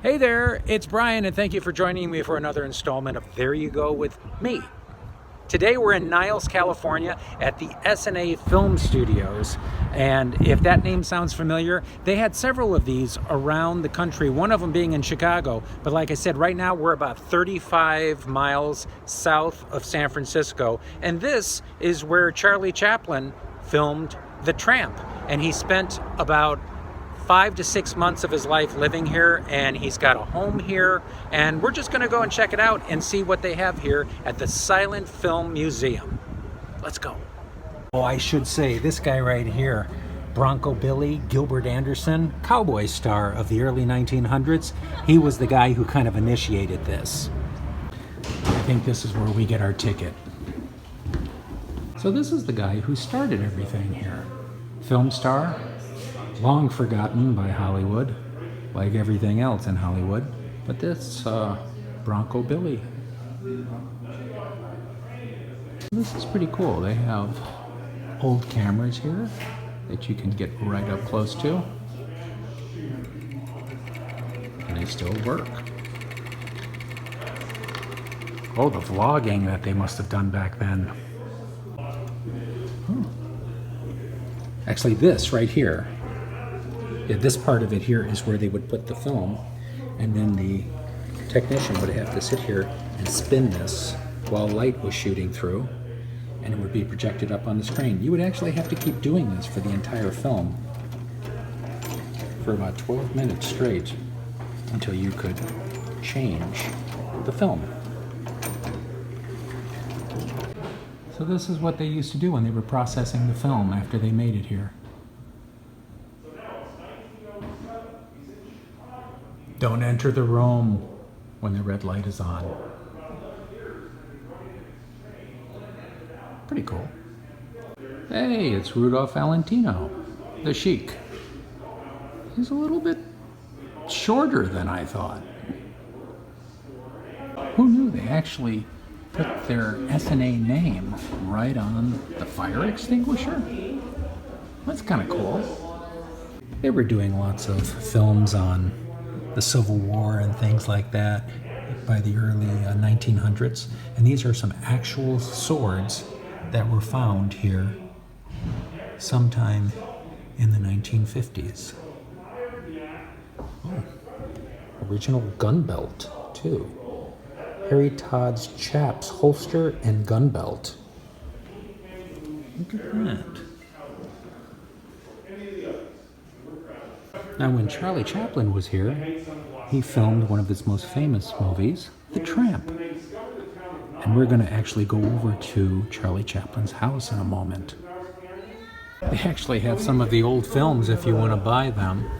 Hey there, it's Brian, and thank you for joining me for another installment of There You Go with me. Today we're in Niles, California at the Essanay Film Studios, and if that name sounds familiar, they had several of these around the country, one of them being in Chicago, but like I said, right now we're about 35 miles south of San Francisco, and this is where Charlie Chaplin filmed The Tramp, and he spent about 5 to 6 months of his life living here, and he's got a home here, and we're just going to go and check it out and see what they have here at the Silent Film Museum. Let's go. Oh, I should say, this guy right here, Bronco Billy, Gilbert Anderson, cowboy star of the early 1900s, he was the guy who kind of initiated this. I think this is where we get our ticket. So this is the guy who started everything here. Film star, long forgotten by Hollywood, like everything else in Hollywood, but this Bronco Billy. This is pretty cool. They have old cameras here that you can get right up close to, and they still work. Oh, the vlogging that they must have done back then. Actually, this right here, this part of it here is where they would put the film, and then the technician would have to sit here and spin this while light was shooting through, and it would be projected up on the screen. You would actually have to keep doing this for the entire film for about 12 minutes straight until you could change the film. So this is what they used to do when they were processing the film after they made it here. Don't enter the room when the red light is on. Pretty cool. Hey, it's Rudolph Valentino, the Sheik. He's a little bit shorter than I thought. Who knew they actually put their Essanay name right on the fire extinguisher? That's kind of cool. They were doing lots of films on the Civil War and things like that by the early 1900s. And these are some actual swords that were found here sometime in the 1950s. Oh, original gun belt, too. Harry Todd's Chaps holster and gun belt. Look at that. Now, when Charlie Chaplin was here, he filmed one of his most famous movies, The Tramp. And we're going to actually go over to Charlie Chaplin's house in a moment. They actually have some of the old films if you want to buy them.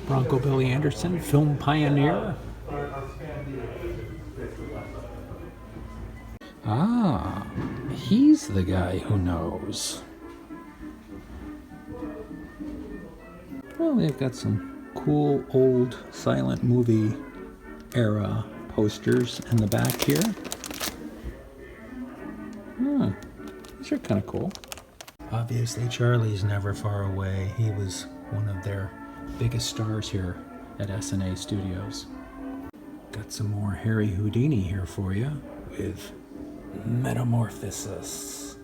Bronco Billy Anderson, film pioneer. Ah, he's the guy who knows. Well, they've got some cool old silent movie era posters in the back here. These are kind of cool. Obviously, Charlie's never far away. He was one of their biggest stars here at Essanay Studios. Got some more Harry Houdini here for you with Metamorphosis.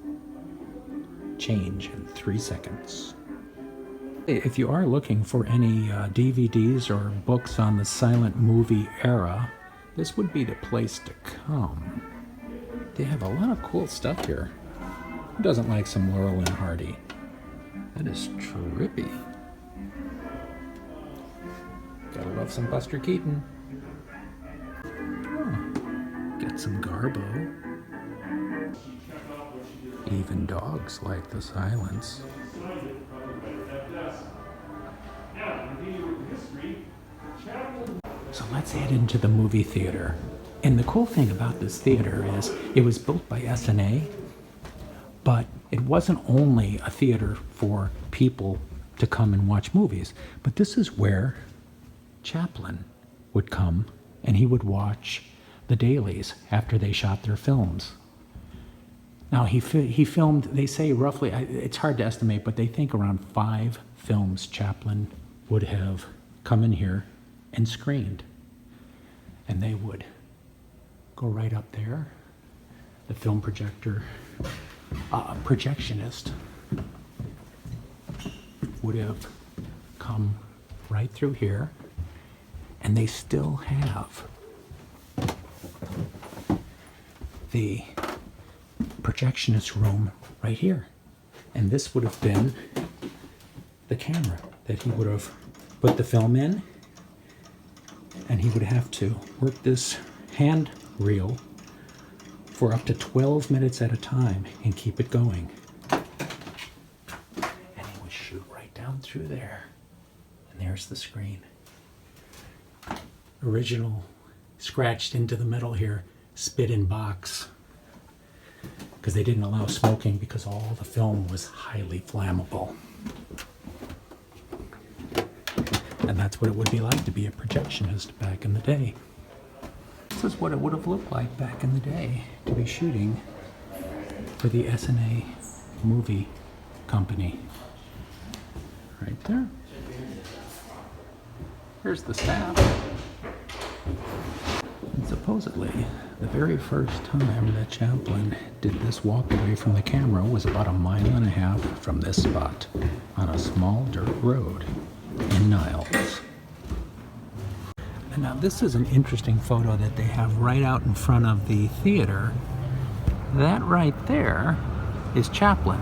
Change in 3 seconds. If you are looking for any DVDs or books on the silent movie era, this would be the place to come. They have a lot of cool stuff here. Who doesn't like some Laurel and Hardy? That is trippy. Gotta love some Buster Keaton. Oh, get some Garbo. Even dogs like the silence. So let's head into the movie theater. And the cool thing about this theater is it was built by Essanay, but it wasn't only a theater for people to come and watch movies, but this is where Chaplin would come and he would watch the dailies after they shot their films. Now he filmed, they say roughly, it's hard to estimate, but they think around 5 films Chaplin would have come in here and screened. And they would go right up there. The film projectionist would have come right through here, and they still have the projectionist room right here. And this would have been the camera that he would have put the film in, and he would have to work this hand reel for up to 12 minutes at a time and keep it going. And he would shoot right down through there. And there's the screen. Original, scratched into the metal here, spit in box. Because they didn't allow smoking because all the film was highly flammable. And that's what it would be like to be a projectionist back in the day. This is what it would have looked like back in the day to be shooting for the Essanay Movie company. Right there. Here's the staff. And supposedly, the very first time that Chaplin did this walk away from the camera was about 1.5 miles from this spot on a small dirt road in Niles. And now this is an interesting photo that they have right out in front of the theater. That right there is Chaplin.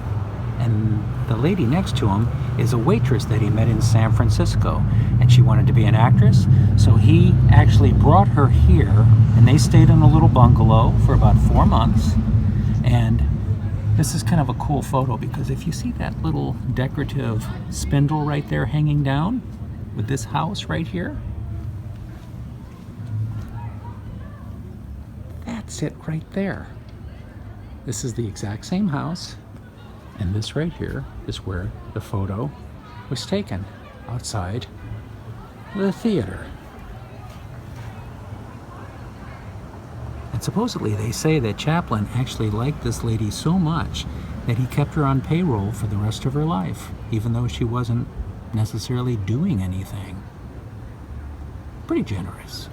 And the lady next to him is a waitress that he met in San Francisco. And she wanted to be an actress, so he actually brought her here, and they stayed in a little bungalow for about 4 months. And this is kind of a cool photo because if you see that little decorative spindle right there hanging down with this house right here, that's it right there. This is the exact same house, and this right here is where the photo was taken, outside the theater. And supposedly they say that Chaplin actually liked this lady so much that he kept her on payroll for the rest of her life, even though she wasn't necessarily doing anything. Pretty generous.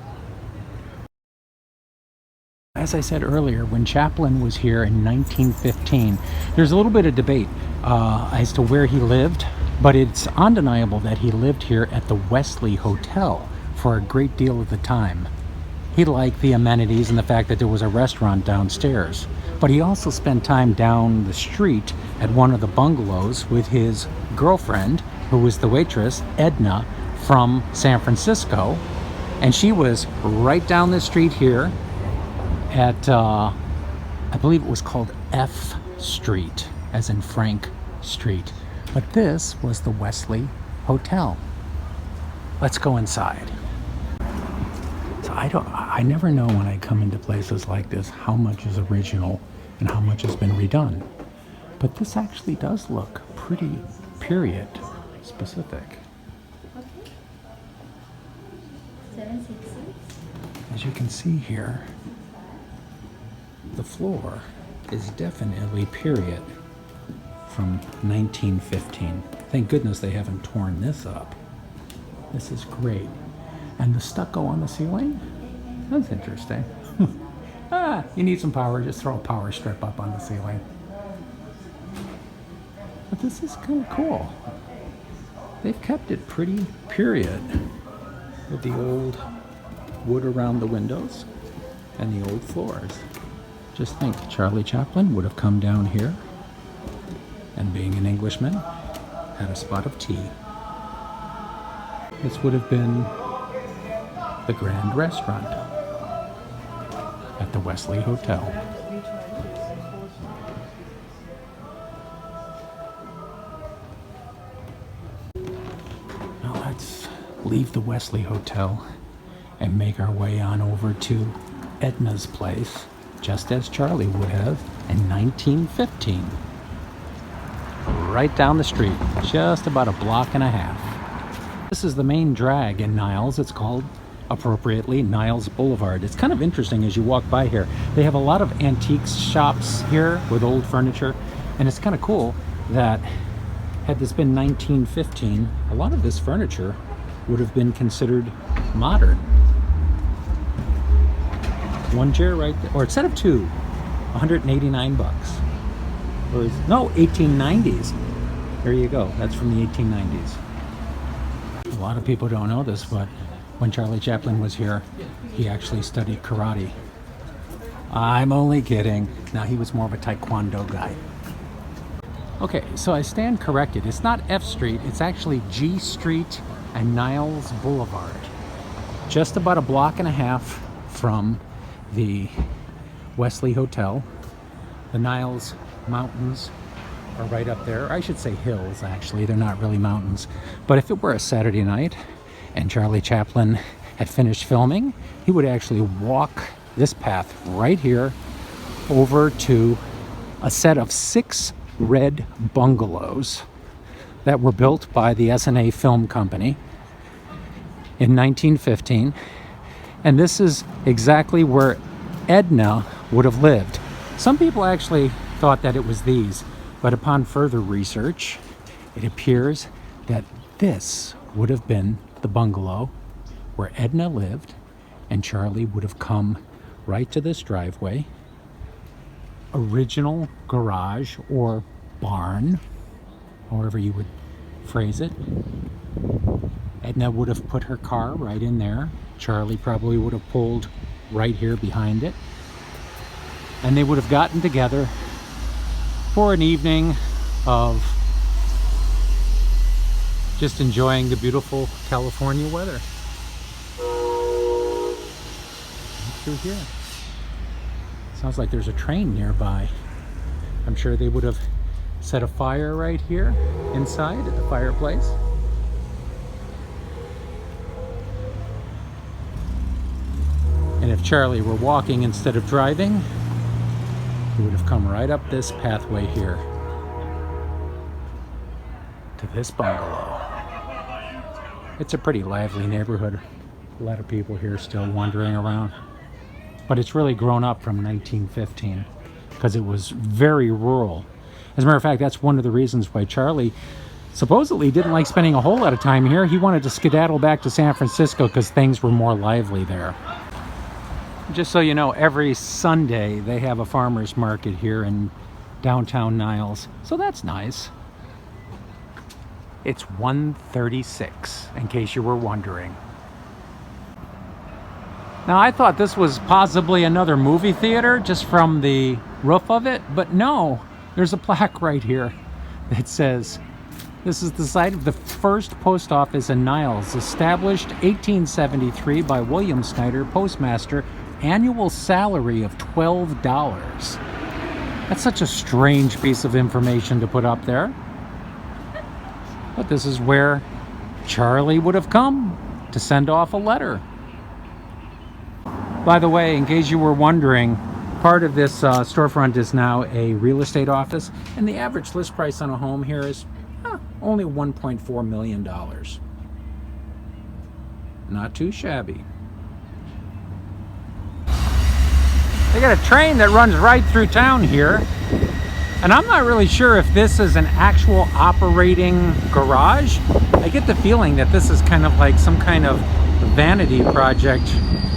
As I said earlier, when Chaplin was here in 1915, there's a little bit of debate as to where he lived, but it's undeniable that he lived here at the Wesley Hotel for a great deal of the time. He liked the amenities and the fact that there was a restaurant downstairs, but he also spent time down the street at one of the bungalows with his girlfriend, who was the waitress, Edna, from San Francisco, and she was right down the street here at, I believe it was called F Street, as in Frank Street. But this was the Wesley Hotel. Let's go inside. So I never know when I come into places like this how much is original and how much has been redone. But this actually does look pretty period specific. Okay. 766. As you can see here, the floor is definitely period from 1915. Thank goodness they haven't torn this up. This is great. And the stucco on the ceiling? That's interesting. You need some power, just throw a power strip up on the ceiling. But this is kind of cool. They've kept it pretty period with the old wood around the windows and the old floors. Just think, Charlie Chaplin would have come down here and, being an Englishman, had a spot of tea. This would have been the Grand Restaurant at the Wesley Hotel. Now let's leave the Wesley Hotel and make our way on over to Edna's place, just as Charlie would have in 1915. Right down the street, just about 1.5 blocks. This is the main drag in Niles. It's called, appropriately, Niles Boulevard. It's kind of interesting as you walk by here. They have a lot of antiques shops here with old furniture, and it's kind of cool that had this been 1915, a lot of this furniture would have been considered modern. One chair right there, or instead of two, 189 bucks. No, 1890s. There you go. That's from the 1890s. A lot of people don't know this, but when Charlie Chaplin was here, he actually studied karate. I'm only kidding. Now, he was more of a taekwondo guy. Okay, so I stand corrected. It's not F Street, it's actually G Street and Niles Boulevard. Just about a block and a half from the Wesley Hotel. The Niles Mountains are right up there. I should say hills, actually. They're not really mountains. But if it were a Saturday night and Charlie Chaplin had finished filming, he would actually walk this path right here over to a set of 6 red bungalows that were built by the Essanay Film Company in 1915. And this is exactly where Edna would have lived. Some people actually thought that it was these, but upon further research, it appears that this would have been the bungalow where Edna lived, and Charlie would have come right to this driveway. Original garage or barn, however you would phrase it. Edna would have put her car right in there. Charlie probably would have pulled right here behind it. And they would have gotten together for an evening of just enjoying the beautiful California weather. Through here. Sounds like there's a train nearby. I'm sure they would have set a fire right here inside at the fireplace. And if Charlie were walking instead of driving, he would have come right up this pathway here to this bungalow. It's a pretty lively neighborhood. A lot of people here still wandering around. But it's really grown up from 1915 because it was very rural. As a matter of fact, that's one of the reasons why Charlie supposedly didn't like spending a whole lot of time here. He wanted to skedaddle back to San Francisco because things were more lively there. Just so you know, every Sunday they have a farmer's market here in downtown Niles. So that's nice. It's 1:36, in case you were wondering. Now, I thought this was possibly another movie theater just from the roof of it, but no, there's a plaque right here that says, this is the site of the first post office in Niles, established 1873 by William Snyder, postmaster, annual salary of $12. That's such a strange piece of information to put up there. But this is where Charlie would have come to send off a letter. By the way, in case you were wondering, part of this storefront is now a real estate office, and the average list price on a home here is only $1.4 million. Not too shabby. They got a train that runs right through town here, and I'm not really sure if this is an actual operating garage. I get the feeling that this is kind of like some kind of vanity project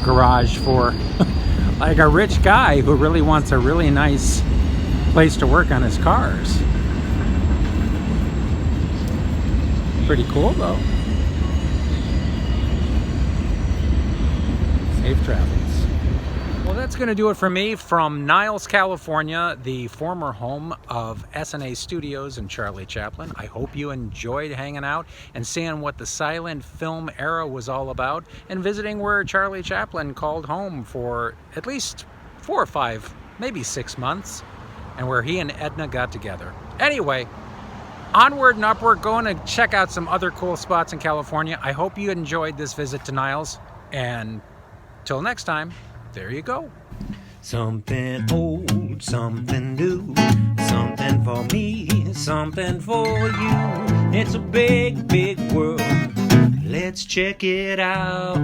garage for like a rich guy who really wants a really nice place to work on his cars. Pretty cool though. Safe travels. Well, that's going to do it for me from Niles, California, the former home of Essanay Studios and Charlie Chaplin. I hope you enjoyed hanging out and seeing what the silent film era was all about, and visiting where Charlie Chaplin called home for at least 4 or 5, maybe 6 months, and where he and Edna got together. Anyway, onward and upward, going to check out some other cool spots in California. I hope you enjoyed this visit to Niles, and till next time, there you go. Something old, something new, something for me, something for you. It's a big, big world. Let's check it out.